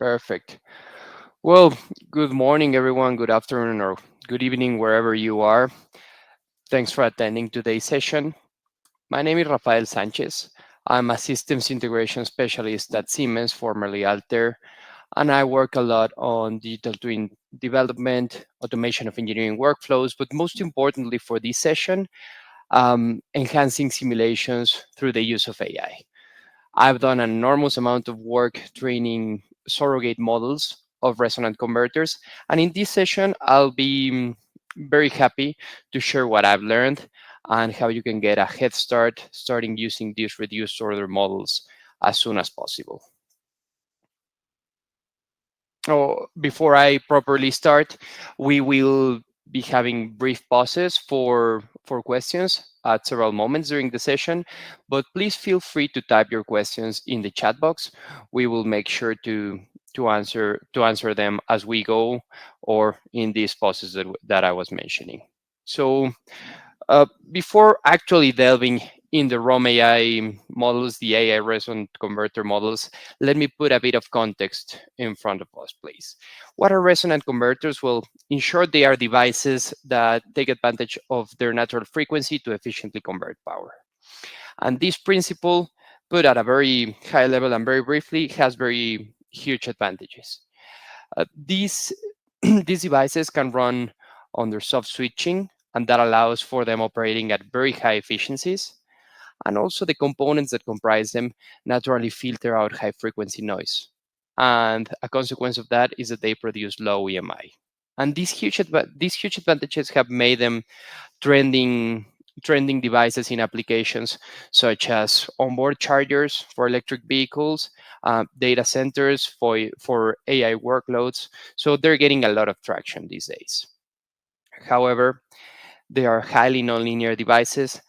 Perfect. Well, good morning, everyone. Good afternoon or good evening, wherever you are. Thanks for attending today's session. My name is Rafael Sanchez. I'm a systems integration specialist at Siemens, formerly Alter, and I work a lot on digital twin development, automation of engineering workflows, but most importantly for this session, enhancing simulations through the use of AI. I've done an enormous amount of work training surrogate models of resonant converters. And in this session, I'll be very happy to share what I've learned and how you can get a head start starting using these reduced order models as soon as possible. Oh, before I properly start, we will be having brief pauses for questions at several moments during the session, but please feel free to type your questions in the chat box. We will make sure to answer them as we go or in these pauses that I was mentioning. So before actually delving in the romAI models, the AI resonant converter models, let me put a bit of context in front of us, please. What are resonant converters? Well, in short, they are devices that take advantage of their natural frequency to efficiently convert power. And this principle, put at a very high level and very briefly, has very huge advantages. These these devices can run under soft switching, and that allows for them operating at very high efficiencies. And also the components that comprise them naturally filter out high frequency noise. And a consequence of that is that they produce low EMI. And these huge advantages have made them trending trending devices in applications such as onboard chargers for electric vehicles, data centers for AI workloads. So they're getting a lot of traction these days. However, they are highly nonlinear devices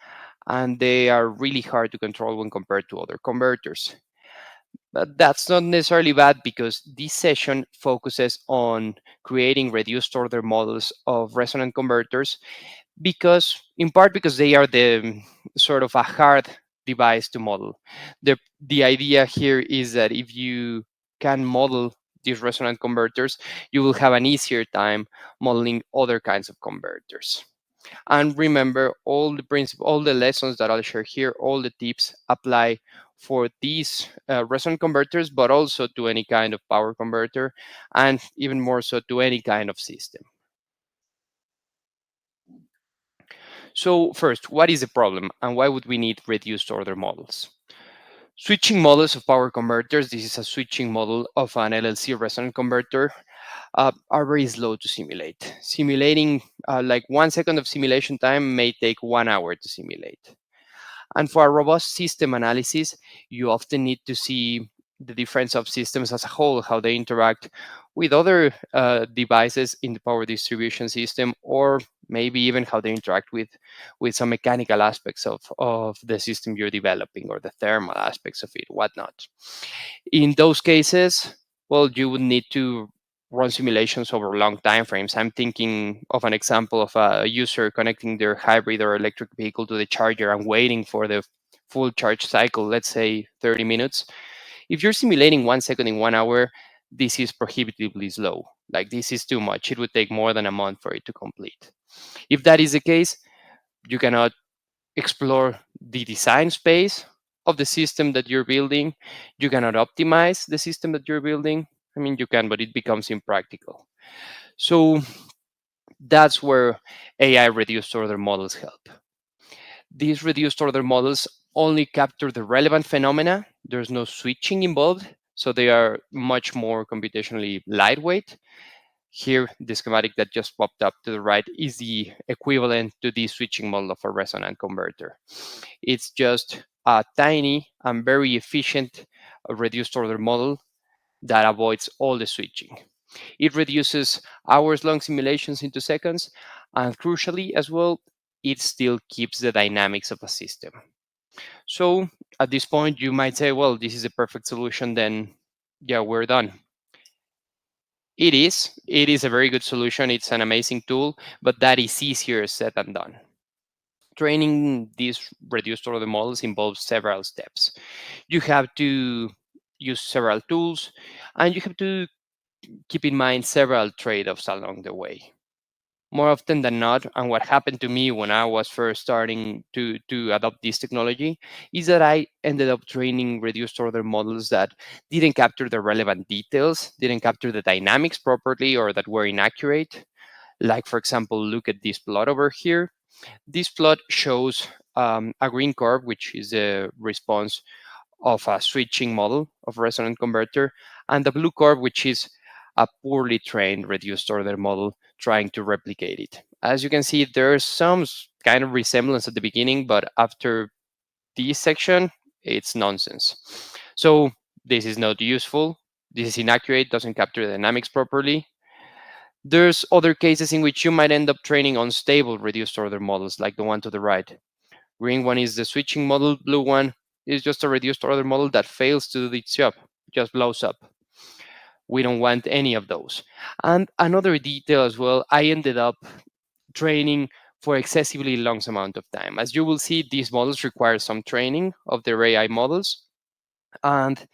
and they are really hard to control when compared to other converters. But that's not necessarily bad because this session focuses on creating reduced order models of resonant converters because in part because they are the sort of a hard device to model. The idea here is that if you can model these resonant converters, you will have an easier time modeling other kinds of converters. And remember, all the lessons that I'll share here, all the tips apply for these resonant converters, but also to any kind of power converter, and even more so to any kind of system. So first, what is the problem and why would we need reduced order models? Switching models of power converters, this is a switching model of an LLC resonant converter, are very slow to simulate. Simulating like 1 second of simulation time may take 1 hour to simulate. And for a robust system analysis, you often need to see the different subsystems as a whole, how they interact with other devices in the power distribution system, or maybe even how they interact with some mechanical aspects of the system you're developing or the thermal aspects of it, whatnot. In those cases, well, you would need to run simulations over long time frames. I'm thinking of an example of a user connecting their hybrid or electric vehicle to the charger and waiting for the full charge cycle, let's say 30 minutes. If you're simulating 1 second in 1 hour, this is prohibitively slow. Like this is too much. It would take more than a month for it to complete. If that is the case, you cannot explore the design space of the system that you're building. You cannot optimize the system that you're building. I mean, you can, but it becomes impractical. So that's where AI reduced order models help. These reduced order models only capture the relevant phenomena. There's no switching involved, so they are much more computationally lightweight. Here, the schematic that just popped up to the right is the equivalent to the switching model of a resonant converter. It's just a tiny and very efficient reduced order model that avoids all the switching. It reduces hours long simulations into seconds, and crucially as well, it still keeps the dynamics of a system. So at this point, you might say, well, this is a perfect solution, then yeah, we're done. It is a very good solution. It's an amazing tool, but that is easier said than done. Training these reduced order models involves several steps. You have to use several tools, and you have to keep in mind several trade-offs along the way. More often than not, and what happened to me when I was first starting to adopt this technology, is that I ended up training reduced order models that didn't capture the relevant details, didn't capture the dynamics properly, or that were inaccurate. Like, for example, look at this plot over here. This plot shows a green curve, which is a response of a switching model of resonant converter, and the blue curve, which is a poorly trained reduced order model trying to replicate it. As you can see, there's some kind of resemblance at the beginning, but after this section, it's nonsense. So this is not useful. This is inaccurate, doesn't capture the dynamics properly. There's other cases in which you might end up training unstable reduced order models, like the one to the right. Green one is the switching model, blue one is just a reduced order model that fails to do its job, just blows up. We don't want any of those. And another detail as well, I ended up training for excessively long amount of time. As you will see, these models require some training of their AI models, and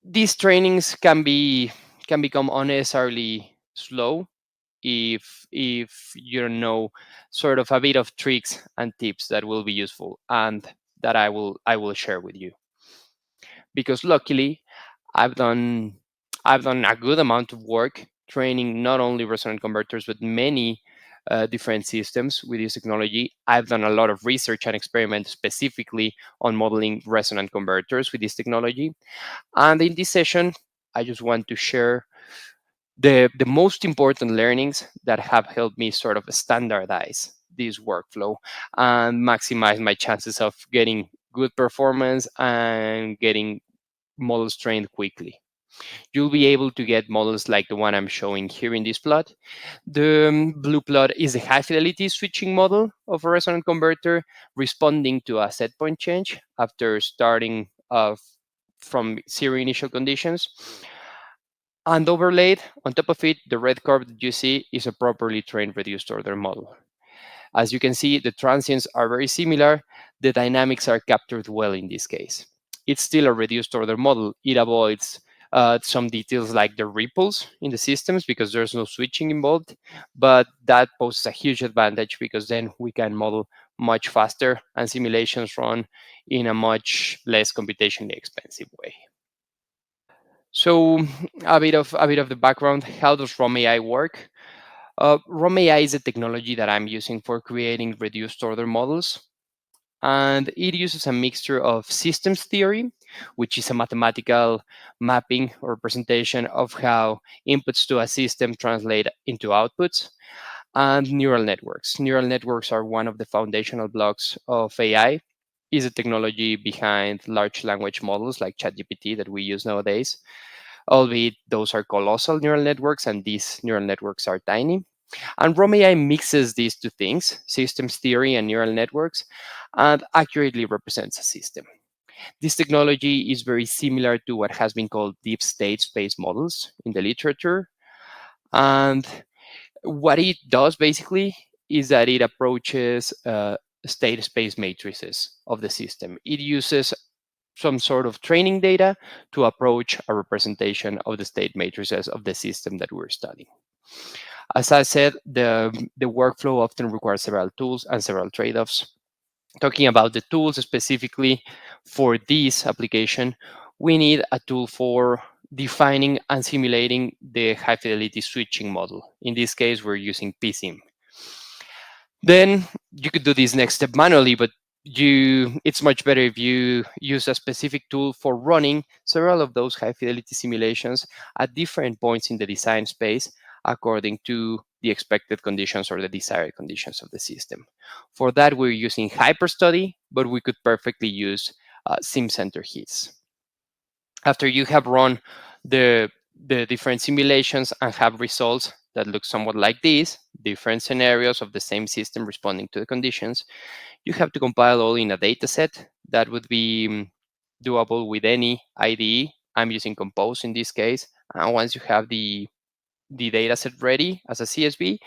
these trainings can become unnecessarily slow if you don't know sort of a bit of tricks and tips that will be useful and that I will share with you. Because luckily I've done I've done a good amount of work training not only resonant converters but many different systems with this technology. I've done a lot of research and experiments specifically on modeling resonant converters with this technology. And in this session, I just want to share the most important learnings that have helped me sort of standardize this workflow and maximize my chances of getting good performance and getting models trained quickly. You'll be able to get models like the one I'm showing here in this plot. The blue plot is a high fidelity switching model of a resonant converter responding to a set point change after starting from zero initial conditions. And overlaid on top of it, the red curve that you see is a properly trained reduced order model. As you can see, the transients are very similar. The dynamics are captured well in this case. It's still a reduced order model. It avoids some details like the ripples in the systems because there's no switching involved, but that poses a huge advantage because then we can model much faster and simulations run in a much less computationally expensive way. So a bit of the background. How does romAI work? romAI is a technology that I'm using for creating reduced order models, and it uses a mixture of systems theory, which is a mathematical mapping or representation of how inputs to a system translate into outputs, and neural networks. Neural networks are one of the foundational blocks of AI. Is a technology behind large language models like ChatGPT that we use nowadays, albeit those are colossal neural networks and these neural networks are tiny. And romAI mixes these two things, systems theory and neural networks, and accurately represents a system. This technology is very similar to what has been called deep state space models in the literature. And what it does basically is that it approaches state space matrices of the system. It uses some sort of training data to approach a representation of the state matrices of the system that we're studying. As I said, the workflow often requires several tools and several trade-offs. Talking about the tools specifically for this application, we need a tool for defining and simulating the high fidelity switching model. In this case, we're using PSIM. Then you could do this next step manually, but it's much better if you use a specific tool for running several of those high fidelity simulations at different points in the design space according to the expected conditions or the desired conditions of the system. For that, we're using HyperStudy, but we could perfectly use sim center hits. After you have run the different simulations and have results that look somewhat like this, different scenarios of the same system responding to the conditions, you have to compile all in a dataset that would be doable with any IDE. I'm using Compose in this case. And once you have the dataset ready as a CSV,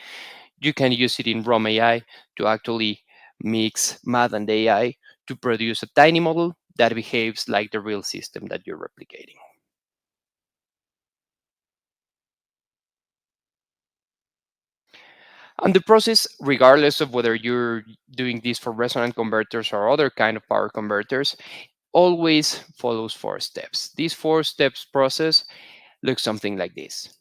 you can use it in romAI to actually mix math and AI to produce a tiny model that behaves like the real system that you're replicating. And the process, regardless of whether you're doing this for resonant converters or other kind of power converters, always follows 4 steps. This 4 steps process looks something like this.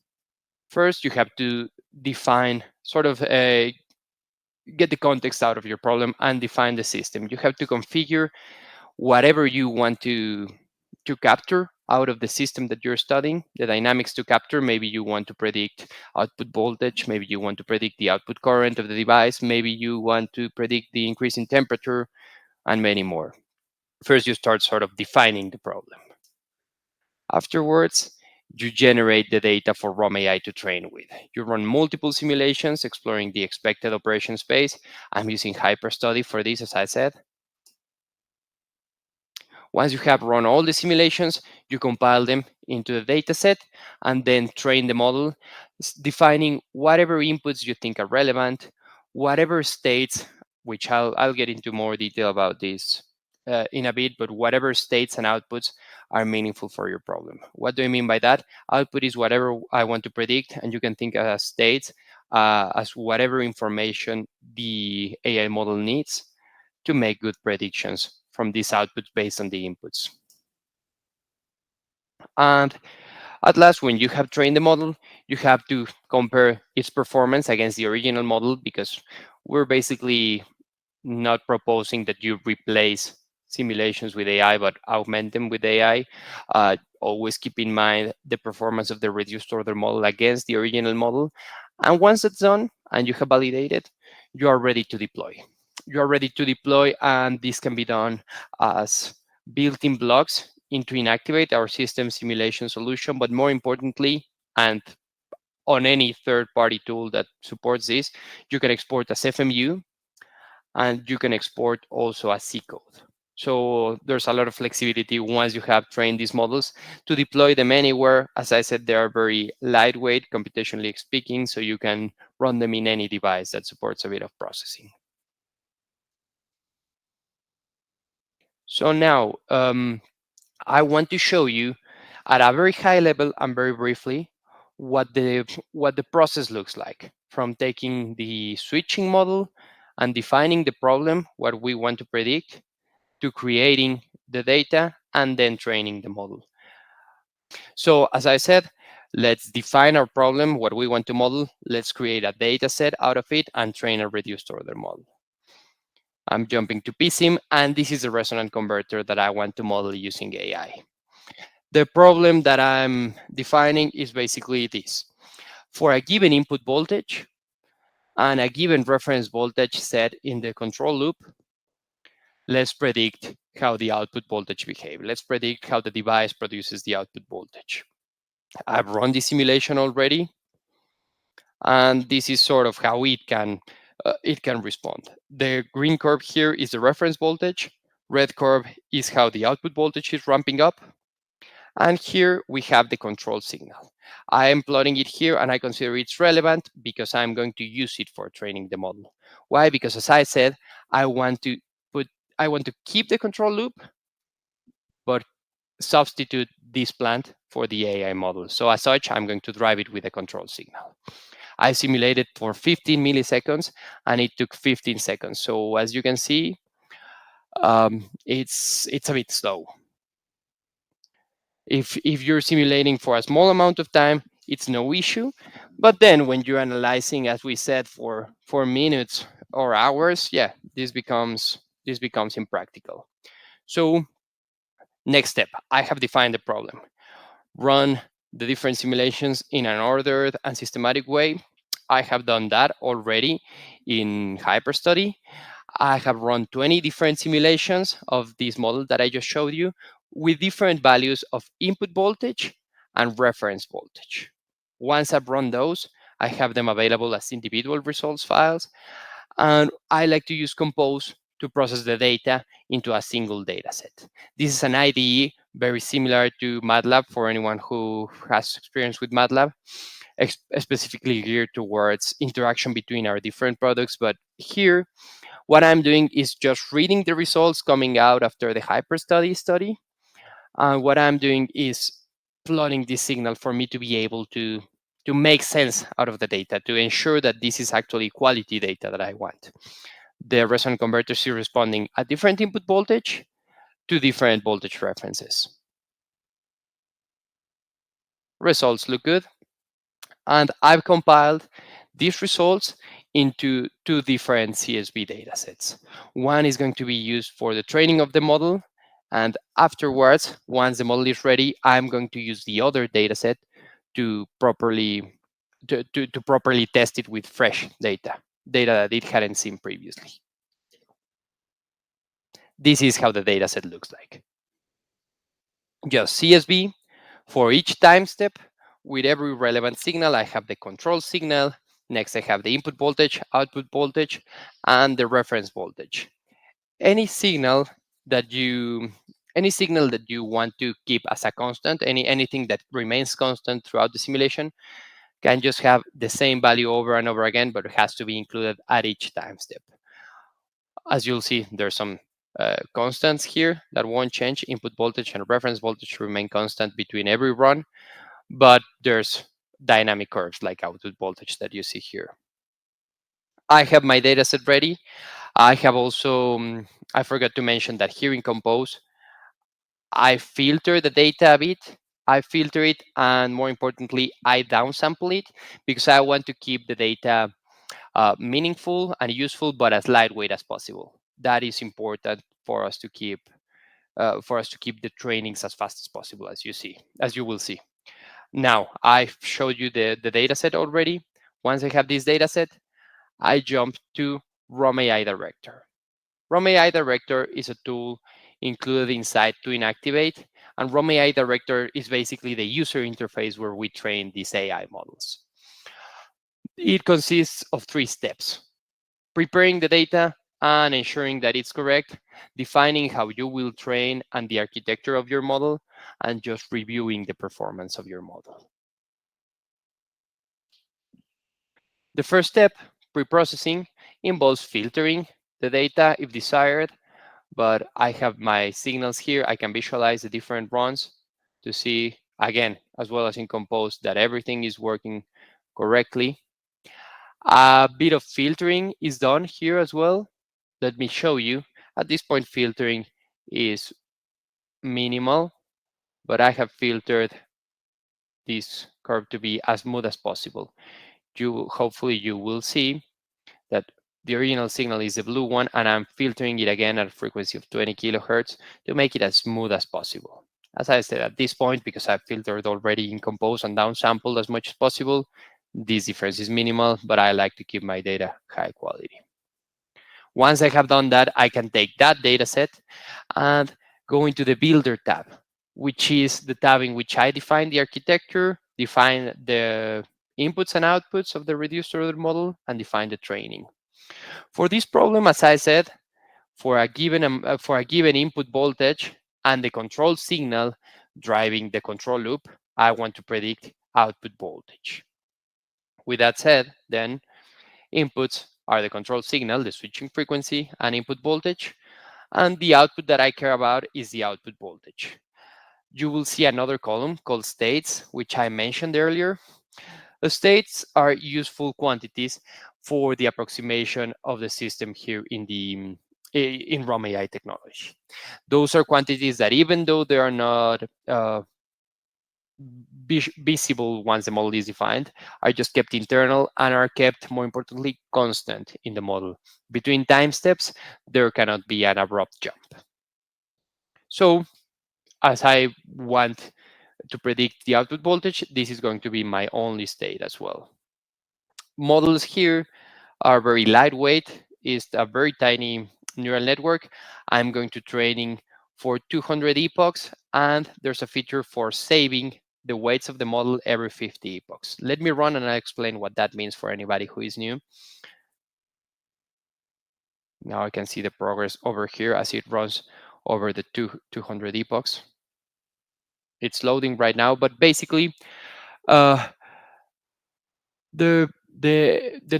First, you have to define sort of get the context out of your problem and define the system. You have to configure whatever you want to capture out of the system that you're studying, the dynamics to capture. Maybe you want to predict output voltage, maybe you want to predict the output current of the device, maybe you want to predict the increase in temperature, and many more. First, you start sort of defining the problem. Afterwards, you generate the data for romAI to train with. You run multiple simulations exploring the expected operation space. I'm using HyperStudy for this, as I said. Once you have run all the simulations, you compile them into the dataset and then train the model, defining whatever inputs you think are relevant, whatever states, which I'll get into more detail about this in a bit, but whatever states and outputs are meaningful for your problem. What do I mean by that? Output is whatever I want to predict, and you can think as states as whatever information the AI model needs to make good predictions from these outputs based on the inputs. And at last, when you have trained the model, you have to compare its performance against the original model, because we're basically not proposing that you replace simulations with AI, but augment them with AI. Always keep in mind the performance of the reduced order model against the original model. And once it's done and you have validated, you are ready to deploy. You are ready to deploy, and this can be done as built-in blocks into Inactivate, our system simulation solution, but more importantly, and on any third-party tool that supports this, you can export as FMU, and you can export also as C code. So there's a lot of flexibility once you have trained these models to deploy them anywhere. As I said, they are very lightweight, computationally speaking, so you can run them in any device that supports a bit of processing. So now I want to show you at a very high level and very briefly what the process looks like, from taking the switching model and defining the problem, what we want to predict, to creating the data and then training the model. So as I said, let's define our problem, what we want to model. Let's create a data set out of it and train a reduced order model. I'm jumping to PSIM, and this is a resonant converter that I want to model using AI. The problem that I'm defining is basically this. For a given input voltage and a given reference voltage set in the control loop, let's predict how the output voltage behaves. Let's predict how the device produces the output voltage. I've run the simulation already, and this is sort of how it can respond. The green curve here is the reference voltage. Red curve is how the output voltage is ramping up. And here we have the control signal. I am plotting it here, and I consider it's relevant because I'm going to use it for training the model. Why? Because as I said, I want to keep the control loop, but substitute this plant for the AI model. So as such, I'm going to drive it with a control signal. I simulated for 15 milliseconds, and it took 15 seconds. So as you can see, it's a bit slow. If you're simulating for a small amount of time, it's no issue. But then when you're analyzing, as we said, for minutes or hours, yeah, this becomes impractical. So next step, I have defined the problem. Run the different simulations in an ordered and systematic way. I have done that already in HyperStudy. I have run 20 different simulations of this model that I just showed you with different values of input voltage and reference voltage. Once I've run those, I have them available as individual results files. And I like to use Compose to process the data into a single data set. This is an IDE very similar to MATLAB for anyone who has experience with MATLAB, specifically geared towards interaction between our different products. But here, What I'm doing is just reading the results coming out after the HyperStudy study. And what I'm doing is plotting this signal for me to be able to make sense out of the data, to ensure that this is actually quality data that I want. The resonant converter is responding at different input voltage to different voltage references. Results look good. And I've compiled these results into two different CSV datasets. One is going to be used for the training of the model. And afterwards, once the model is ready, I'm going to use the other dataset to properly to properly test it with fresh data that it hadn't seen previously. This is how the dataset looks like. Just CSV for each time step. With every relevant signal, I have the control signal. Next, I have the input voltage, output voltage, and the reference voltage. Any signal that you want to keep as a constant, anything that remains constant throughout the simulation, can just have the same value over and over again, but it has to be included at each time step. As you'll see, there's some constants here that won't change. Input voltage and reference voltage remain constant between every run, but there's dynamic curves like output voltage that you see here. I have my data set ready. I have also, I forgot to mention that here in Compose, I filter the data a bit. I filter it, and more importantly, I downsample it because I want to keep the data meaningful and useful, but as lightweight as possible. That is important for us to keep the trainings as fast as possible, as you will see. Now, I've showed you the data set already. Once I have this data set, I jump to romAI Director. romAI Director is a tool included inside to inactivate, and romAI Director is basically the user interface where we train these AI models. It consists of 3 steps: preparing the data and ensuring that it's correct, defining how you will train and the architecture of your model, and just reviewing the performance of your model. The first step, preprocessing, involves filtering the data if desired, but I have my signals here. I can visualize the different runs to see, again, as well as in Compose, that everything is working correctly. A bit of filtering is done here as well. Let me show you. At this point, filtering is minimal, but I have filtered this curve to be as smooth as possible. Hopefully you will see that the original signal is the blue one, and I'm filtering it again at a frequency of 20 kilohertz to make it as smooth as possible. As I said, at this point, because I've filtered already in Compose and downsampled as much as possible, this difference is minimal, but I like to keep my data high quality. Once I have done that, I can take that data set and go into the Builder tab, which is the tab in which I define the architecture, define the inputs and outputs of the reduced order model, and define the training. For this problem, as I said, for a given input voltage and the control signal driving the control loop, I want to predict output voltage. With that said, then inputs are the control signal, the switching frequency, and input voltage, and the output that I care about is the output voltage. You will see another column called states, which I mentioned earlier. The states are useful quantities for the approximation of the system here in romAI technology. Those are quantities that, even though they are not visible once the model is defined, are just kept internal and are kept, more importantly, constant in the model. Between time steps, there cannot be an abrupt jump. So, as I want to predict the output voltage, this is going to be my only state as well. Models here are very lightweight. It's a very tiny neural network. I'm going to training for 200 epochs, and there's a feature for saving the weights of the model every 50 epochs. Let me run and I'll explain what that means for anybody who is new. Now I can see the progress over here as it runs over the 200 epochs. It's loading right now, but basically, the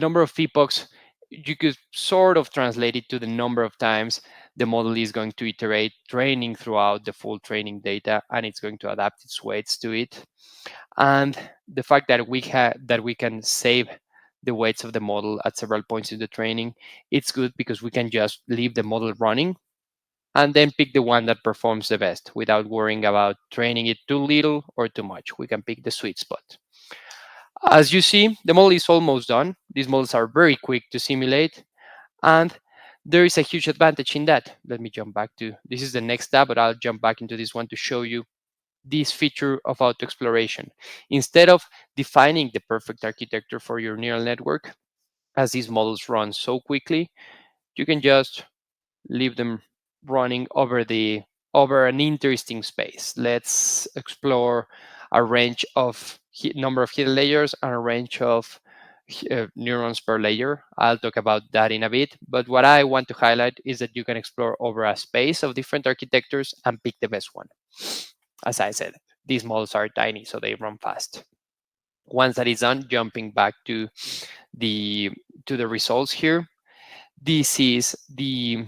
number of epochs you could sort of translate it to the number of times the model is going to iterate, training throughout the full training data, and it's going to adapt its weights to it. And the fact that we can save the weights of the model at several points in the training, it's good because we can just leave the model running and then pick the one that performs the best without worrying about training it too little or too much. We can pick the sweet spot. As you see, the model is almost done. These models are very quick to simulate, and there is a huge advantage in that. Let me jump back to, this is the next tab, but I'll jump back into this one to show you this feature of auto exploration. Instead of defining the perfect architecture for your neural network, as these models run so quickly, you can just leave them running over an interesting space. Let's explore a range of number of hidden layers and a range of neurons per layer. I'll talk about that in a bit, but what I want to highlight is that you can explore over a space of different architectures and pick the best one. As I said, these models are tiny, so they run fast. Once that is done, jumping back the to the results here, this is the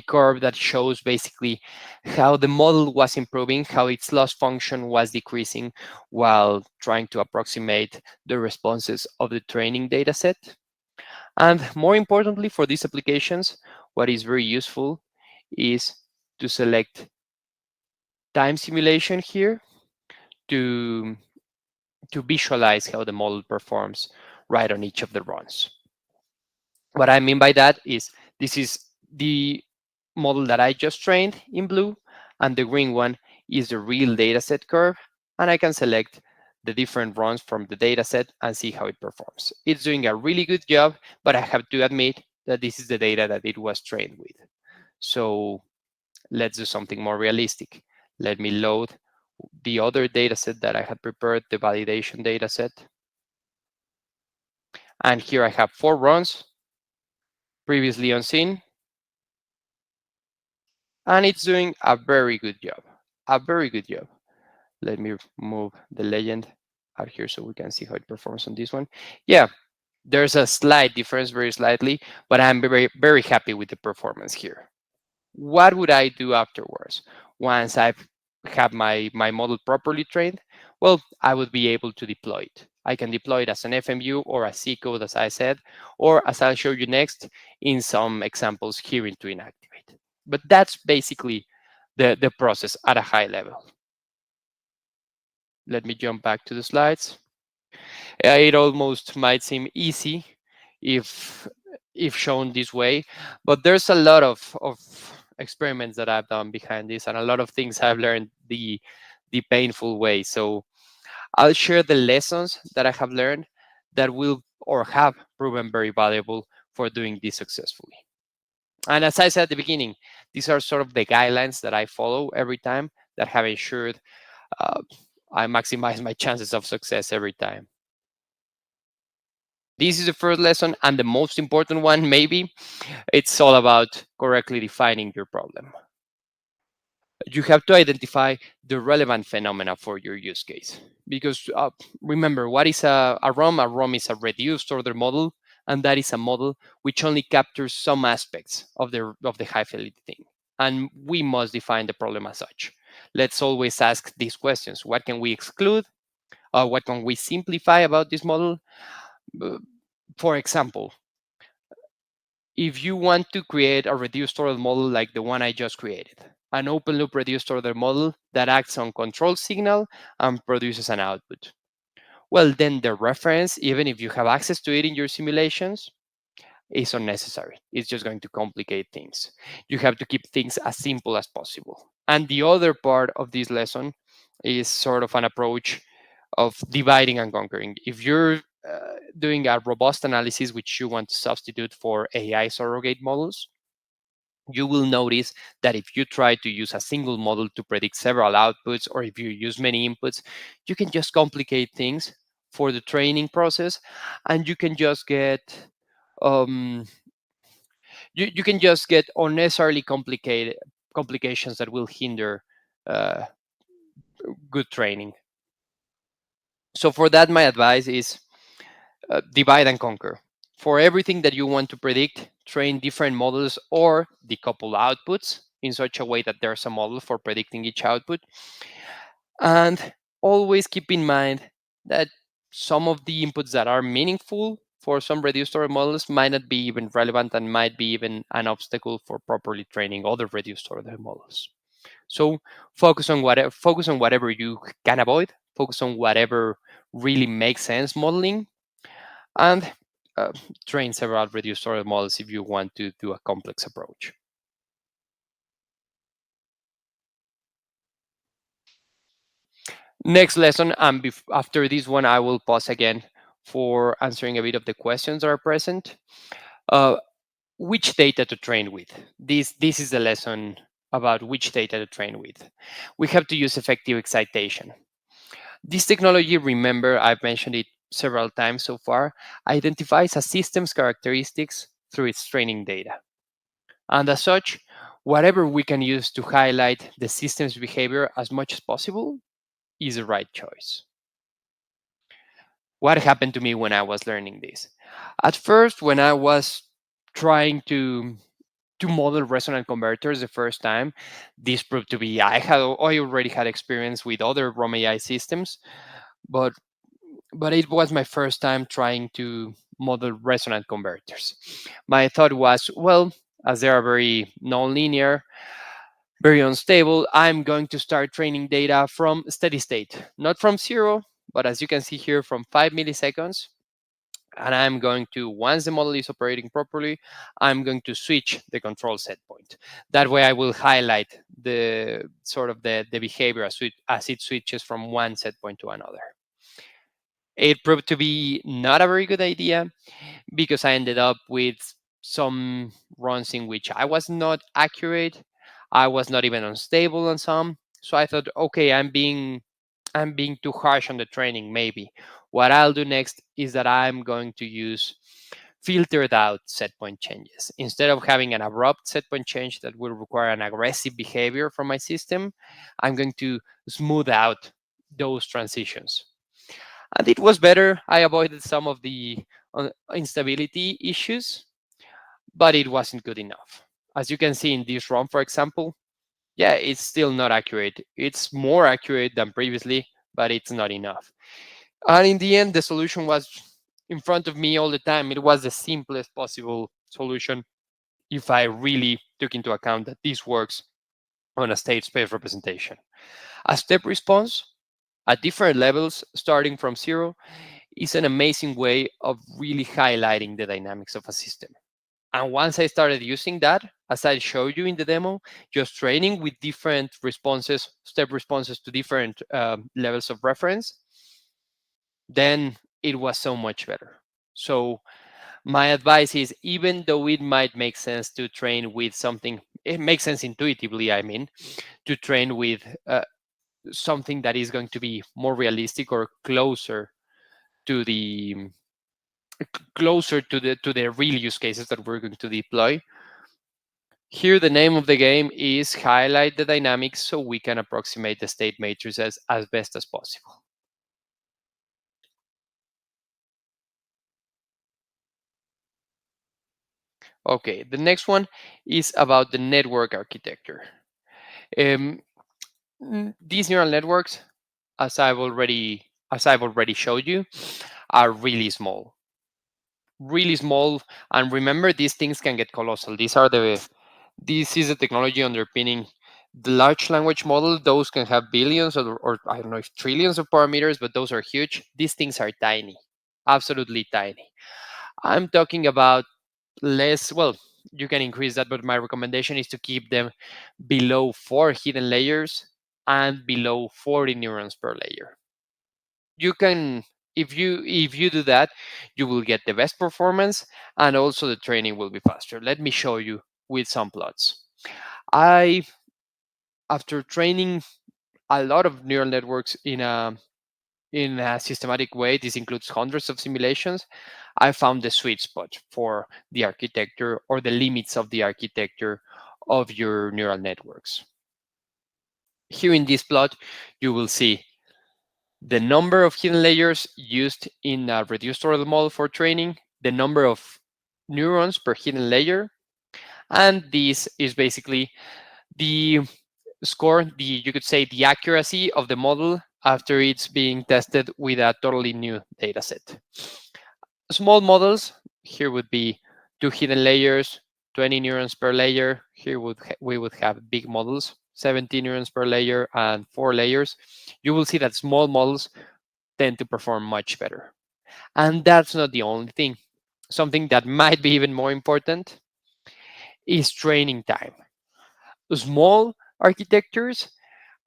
curve that shows basically how the model was improving, how its loss function was decreasing while trying to approximate the responses of the training data set. And more importantly, for these applications, what is very useful is to select time simulation here to, to visualize how the model performs right on each of the runs. What I mean by that is this is the model that I just trained in blue, and the green one is the real dataset curve, and I can select the different runs from the dataset and see how it performs. It's doing a really good job, but I have to admit that this is the data that it was trained with. So let's do something more realistic. Let me load the other dataset that I had prepared, the validation dataset. And here I have 4 runs previously unseen, and it's doing a very good job. A very good job. Let me move the legend out here so we can see how it performs on this one. Yeah, there's a slight difference, very slightly, but I'm very, very happy with the performance here. What would I do afterwards? Once I've have my model properly trained, well, I would be able to deploy it. I can deploy it as an FMU or a C code, as I said, or as I'll show you next in some examples here into Inactivate. But that's basically the process at a high level. Let me jump back to the slides. It almost might seem easy if shown this way, but there's a lot of experiments that I've done behind this and a lot of things I've learned the painful way. So I'll share the lessons that I have learned that will or have proven very valuable for doing this successfully. And as I said at the beginning, these are sort of the guidelines that I follow every time that have ensured uh, I maximize my chances of success every time. This is the first lesson and the most important one, maybe. It's all about correctly defining your problem. You have to identify the relevant phenomena for your use case. Because remember, what is a ROM? A ROM is a reduced order model, and that is a model which only captures some aspects of the high fidelity thing. And we must define the problem as such. Let's always ask these questions. What can we exclude? What can we simplify about this model? For example, if you want to create a reduced order model like the one I just created, an open loop reduced order model that acts on control signal and produces an output. Well, then the reference, even if you have access to it in your simulations, is unnecessary. It's just going to complicate things. You have to keep things as simple as possible. And the other part of this lesson is sort of an approach of dividing and conquering. If you're doing a robust analysis which you want to substitute for AI surrogate models, you will notice that if you try to use a single model to predict several outputs, or if you use many inputs, you can just complicate things for the training process, and you can just get um, you can just get unnecessarily complicated complications that will hinder uh, good training. So for that, my advice is divide and conquer. For everything that you want to predict, train different models or decouple outputs in such a way that there's a model for predicting each output. And always keep in mind that some of the inputs that are meaningful for some reduced order models might not be even relevant and might be even an obstacle for properly training other reduced order models. So focus on whatever you can avoid, focus on whatever really makes sense modeling, and uh, train several reduced order models if you want to do a complex approach. Next lesson, and after this one, I will pause again for answering a bit of the questions that are present. Uh, which data to train with? This is the lesson about which data to train with. We have to use effective excitation. This technology, remember, I've mentioned it several times so far, identifies a system's characteristics through its training data. And as such, whatever we can use to highlight the system's behavior as much as possible is the right choice. What happened to me when I was learning this? At first, when I was trying to model resonant converters the first time, this proved to be I already had experience with other romAI systems, but it was my first time trying to model resonant converters. My thought was, well, as they are very nonlinear, very unstable, I'm going to start training data from steady state, not from zero, but as you can see here, from 5 milliseconds. And I'm going to, once the model is operating properly, I'm going to switch the control set point. That way I will highlight the sort of the behavior as it switches from one set point to another. It proved to be not a very good idea because I ended up with some runs in which I was not accurate. I was not even unstable on some. So I thought, okay, I'm being too harsh on the training, maybe. What I'll do next is that I'm going to use filtered out set point changes. Instead of having an abrupt set point change that will require an aggressive behavior from my system, I'm going to smooth out those transitions. And it was better. I avoided some of the instability issues, but it wasn't good enough. As you can see in this ROM, for example, yeah, it's still not accurate. It's more accurate than previously, but it's not enough. And in the end, the solution was in front of me all the time. It was the simplest possible solution if I really took into account that this works on a state space representation. A step response at different levels, starting from zero, is an amazing way of really highlighting the dynamics of a system. And once I started using that, as I showed you in the demo, just training with different responses, step responses to different levels of reference, then it was so much better. So my advice is, even though it might make sense to train with something, it makes sense intuitively, I mean, to train with something that is going to be more realistic or to the closer to the real use cases that we're going to deploy. Here, the name of the game is highlight the dynamics so we can approximate the state matrices as best as possible. Okay, the next one is about the network architecture. Um, these neural networks, as I've already showed you, are really small. And remember, these things can get colossal. This is the technology underpinning the large language model. Those can have billions or I don't know if trillions of parameters, but those are huge. These things are tiny, absolutely tiny. I'm talking about less, well, you can increase that, but my recommendation is to keep them below 4 hidden layers and below 40 neurons per layer. You can, if you do that, you will get the best performance, and also the training will be faster. Let me show you with some plots. I After training a lot of neural networks in a systematic way, this includes hundreds of simulations, I found the sweet spot for the architecture or the limits of the architecture of your neural networks. Here in this plot, you will see the number of hidden layers used in a reduced order model for training the number of neurons per hidden layer, and this is basically the score, the you could say the accuracy of the model after it's being tested with a totally new data set. Small models here would be 2 hidden layers, 20 neurons per layer. Here we would have big models, 70 neurons per layer and 4 layers. You will see that small models tend to perform much better. And that's not the only thing. Something that might be even more important is training time. Small architectures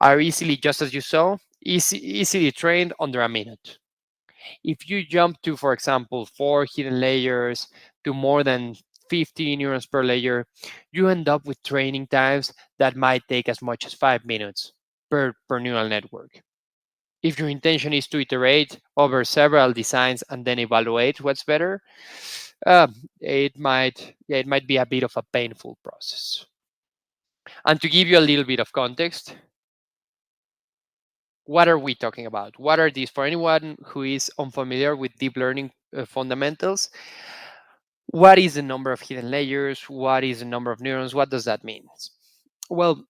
are easily, just as you saw, easily trained under a minute. If you jump to, for example, 4 hidden layers to more than 50 neurons per layer, you end up with training times that might take as much as 5 minutes per neural network. If your intention is to iterate over several designs and then evaluate what's better, uh, it might be a bit of a painful process. And to give you a little bit of context, what are we talking about? What are these? For anyone who is unfamiliar with deep learning fundamentals, what is the number of hidden layers? What is the number of neurons? What does that mean? Well,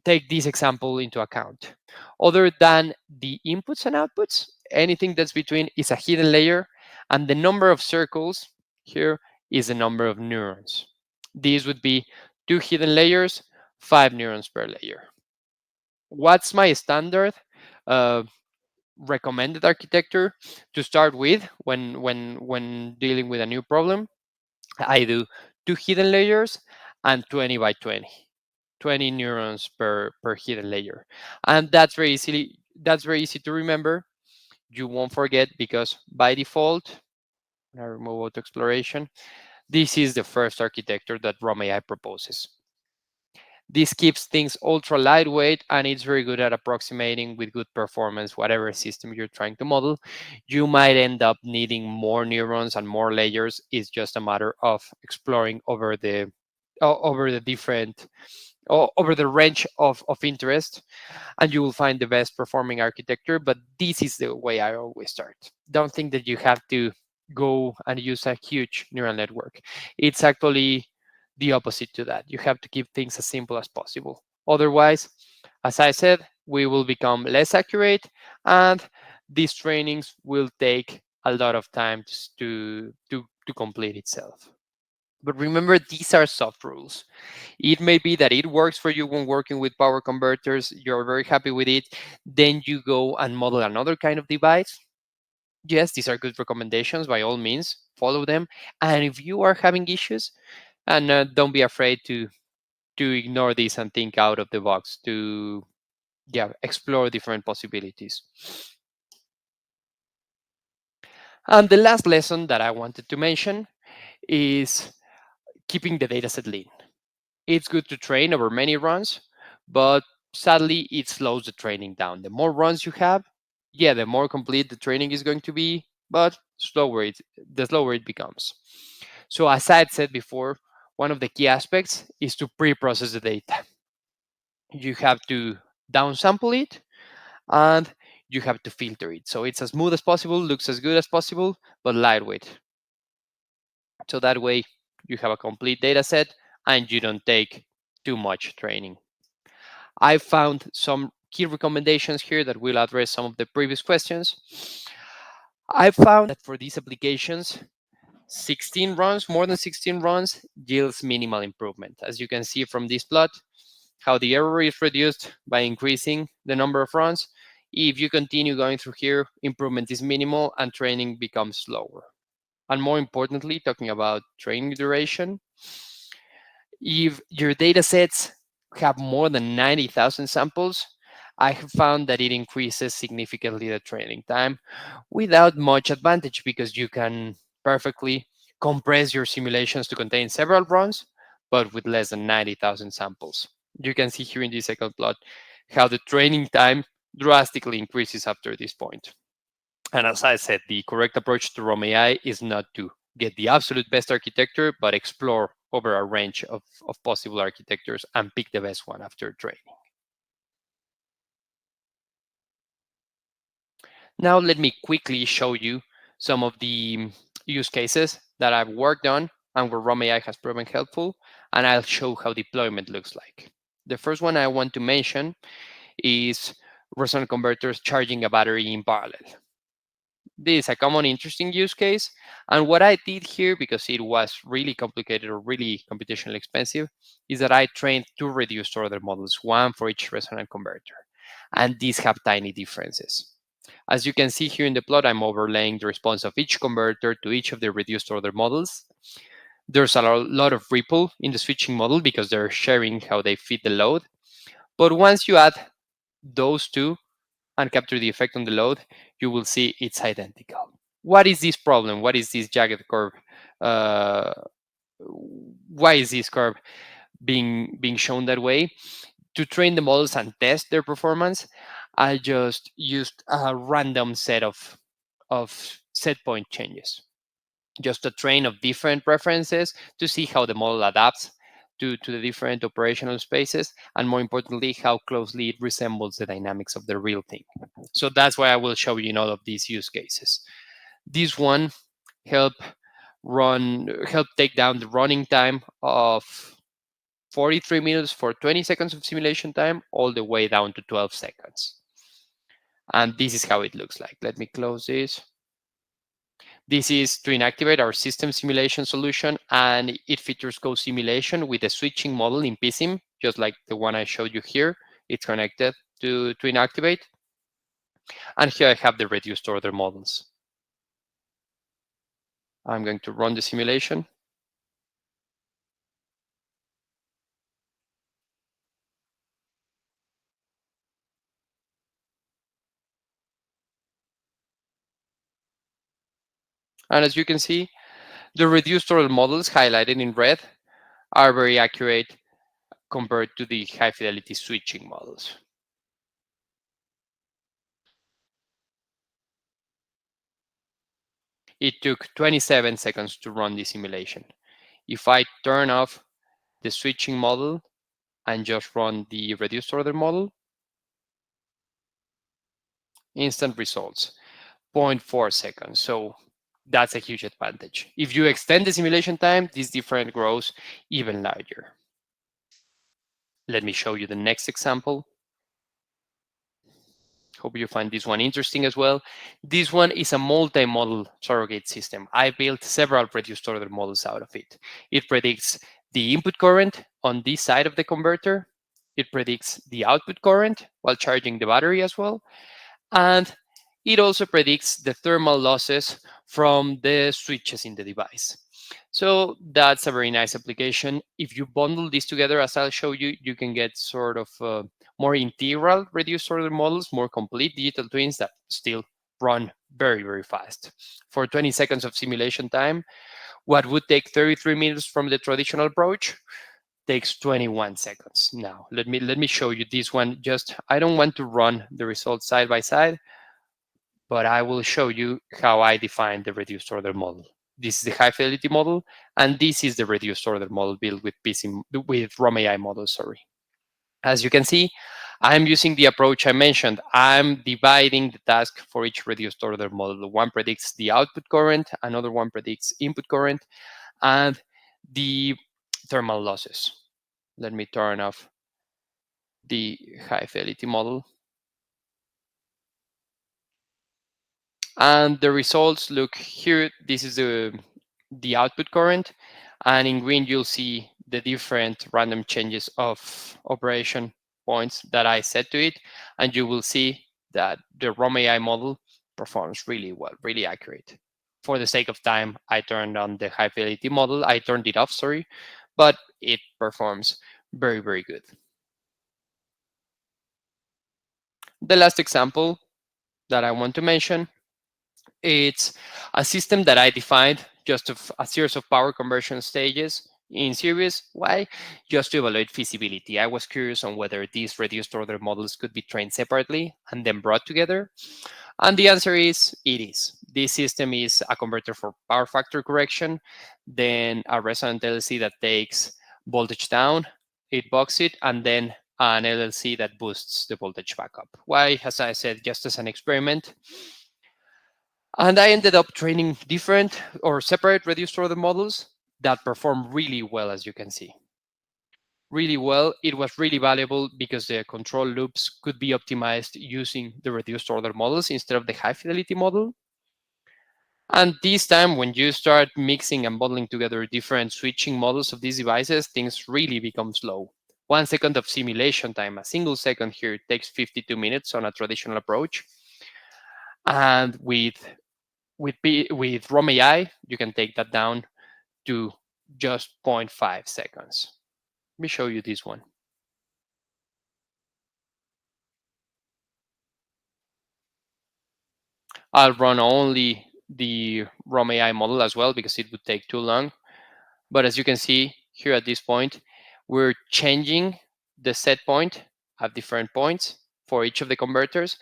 take this example into account. Other than the inputs and outputs, anything that's between is a hidden layer, and the number of circles here is the number of neurons. These would be 2 hidden layers, 5 neurons per layer. What's my standard uh, recommended architecture to start with when dealing with a new problem? I do 2 hidden layers and 20 by 20. 20 neurons per hidden layer, and that's very easy to remember. You won't forget because by default, when I remove auto exploration, this is the first architecture that romAI proposes. This keeps things ultra lightweight, and it's very good at approximating with good performance whatever system you're trying to model. You might end up needing more neurons and more layers. It's just a matter of exploring over the different over the range of interest, and you will find the best performing architecture. But this is the way I always start. Don't think that you have to go and use a huge neural network. It's actually the opposite to that. You have to keep things as simple as possible. Otherwise, as I said, we will become less accurate, and these trainings will take a lot of time to complete itself. But remember, these are soft rules. It may be that it works for you when working with power converters, you're very happy with it, then you go and model another kind of device. Yes, these are good recommendations. By all means, follow them. And if you are having issues, and don't be afraid to ignore this and think out of the box to explore different possibilities. And the last lesson that I wanted to mention is keeping the dataset lean. It's good to train over many runs, but sadly, it slows the training down. The more runs you have, the more complete the training is going to be, but the slower it becomes. So, as I had said before, one of the key aspects is to pre-process the data. You have to downsample it, and you have to filter it. So it's as smooth as possible, looks as good as possible, but lightweight. So that way you have a complete data set and you don't take too much training. I found some key recommendations here that will address some of the previous questions. I found that for these applications, 16 runs, more than 16 runs, yields minimal improvement. As you can see from this plot, how the error is reduced by increasing the number of runs. If you continue going through here, improvement is minimal and training becomes slower. And more importantly, talking about training duration, if your data sets have more than 90,000 samples, I have found that it increases significantly the training time without much advantage because you can perfectly compress your simulations to contain several runs, but with less than 90,000 samples. You can see here in the second plot how the training time drastically increases after this point. And as I said, the correct approach to romAI is not to get the absolute best architecture, but explore over a range of possible architectures and pick the best one after training. Now, let me quickly show you some of the use cases that I've worked on and where romAI has proven helpful, and I'll show how deployment looks like. The first one I want to mention is Resonant converters charging a battery in parallel. This is a common interesting use case. And what I did here, because it was really complicated or really computationally expensive, is that I trained two reduced order models, one for each resonant converter. And these have tiny differences. As you can see here in the plot, I'm overlaying the response of each converter to each of the reduced order models. There's a lot of ripple in the switching model because they're sharing how they fit the load. But once you add those two and capture the effect on the load, you will see it's identical. What is this problem? What is this jagged curve? Uh, why is this curve being shown that way? To train the models and test their performance, I just used a random set of set point changes, just a train of different preferences to see how the model adapts to the different operational spaces, and more importantly, how closely it resembles the dynamics of the real thing. So that's why I will show you in all of these use cases. This one help help take down the running time of 43 minutes for 20 seconds of simulation time all the way down to 12 seconds. And this is how it looks like. Let me close this. This is to inactivate our system simulation solution, and it features co-simulation with a switching model in PSIM, just like the one I showed you here. It's connected to inactivate. And here I have the reduced order models. I'm going to run the simulation. And as you can see, the reduced order models highlighted in red are very accurate compared to the high fidelity switching models. It took 27 seconds to run the simulation. If I turn off the switching model and just run the reduced order model, instant results, 0.4 seconds. So that's a huge advantage. If you extend the simulation time, this difference grows even larger. Let me show you the next example. Hope you find this one interesting as well. This one is a multi-model surrogate system. I built several reduced order models out of it. It predicts the input current on this side of the converter. It predicts the output current while charging the battery as well. And it also predicts the thermal losses from the switches in the device. So that's a very nice application. If you bundle these together, as I'll show you, you can get sort of more integral reduced order models, more complete digital twins that still run very, very fast. For 20 seconds of simulation time, what would take 33 minutes from the traditional approach takes 21 seconds. Now, let me show you this one. Just, I don't want to run the results side by side, but I will show you how I define the reduced order model. This is the high fidelity model, and this is the reduced order model built with with romAI model, sorry. As you can see, I'm using the approach I mentioned. I'm dividing the task for each reduced order model. One predicts the output current, another one predicts input current, and the thermal losses. Let me turn off the high fidelity model. And the results look here. This is the output current, and in green you'll see the different random changes of operation points that I set to it, and you will see that the romAI model performs really well, really accurate. For the sake of time, I turned on the high fidelity model. I turned it off, sorry, but it performs very, very good. The last example that I want to mention, it's a system that I defined just of a series of power conversion stages in series. Why? Just to evaluate feasibility. I was curious on whether these reduced order models could be trained separately and then brought together. And the answer is it is. This system is a converter for power factor correction, then a resonant LLC that takes voltage down, it bucks it, and then an LLC that boosts the voltage back up. Why? As I said, just as an experiment, And I ended up training different or separate reduced order models that perform really well, as you can see. Really well. It was really valuable because the control loops could be optimized using the reduced order models instead of the high fidelity model. And this time, when you start mixing and bundling together different switching models of these devices, things really become slow. 1 second of simulation time, a single second here takes 52 minutes on a traditional approach. And with romAI, you can take that down to just zero point 0.5 seconds. Let me show you this one. I'll run only the romAI model as well because it would take too long. But as you can see here at this point, we're changing the set point at different points for each of the converters.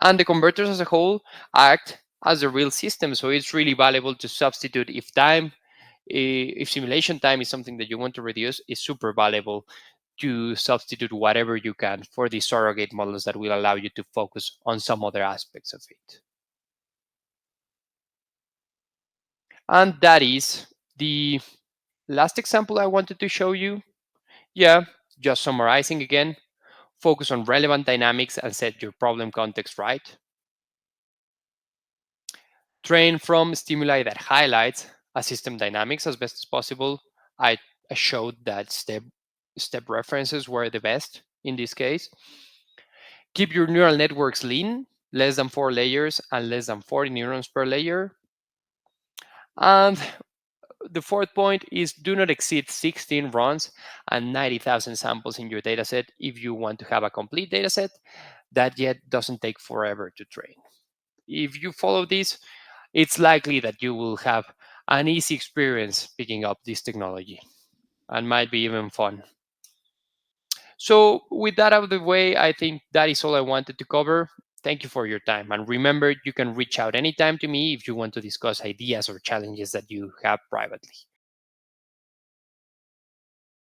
And the converters as a whole act as a real system. So it's really valuable to substitute if simulation time is something that you want to reduce, it's super valuable to substitute whatever you can for the surrogate models that will allow you to focus on some other aspects of it. And that is the last example I wanted to show you. Yeah, just summarizing again, focus on relevant dynamics and set your problem context right. Train from stimuli that highlights a system dynamics as best as possible. I, I showed that step references were the best in this case. Keep your neural networks lean, less than 4 layers and less than 40 neurons per layer. And the fourth point is do not exceed 16 runs and 90,000 samples in your dataset if you want to have a complete dataset that yet doesn't take forever to train. If you follow this, it's likely that you will have an easy experience picking up this technology and might be even fun. So, with that out of the way, I think that is all I wanted to cover. Thank you for your time. And remember, you can reach out anytime to me if you want to discuss ideas or challenges that you have privately.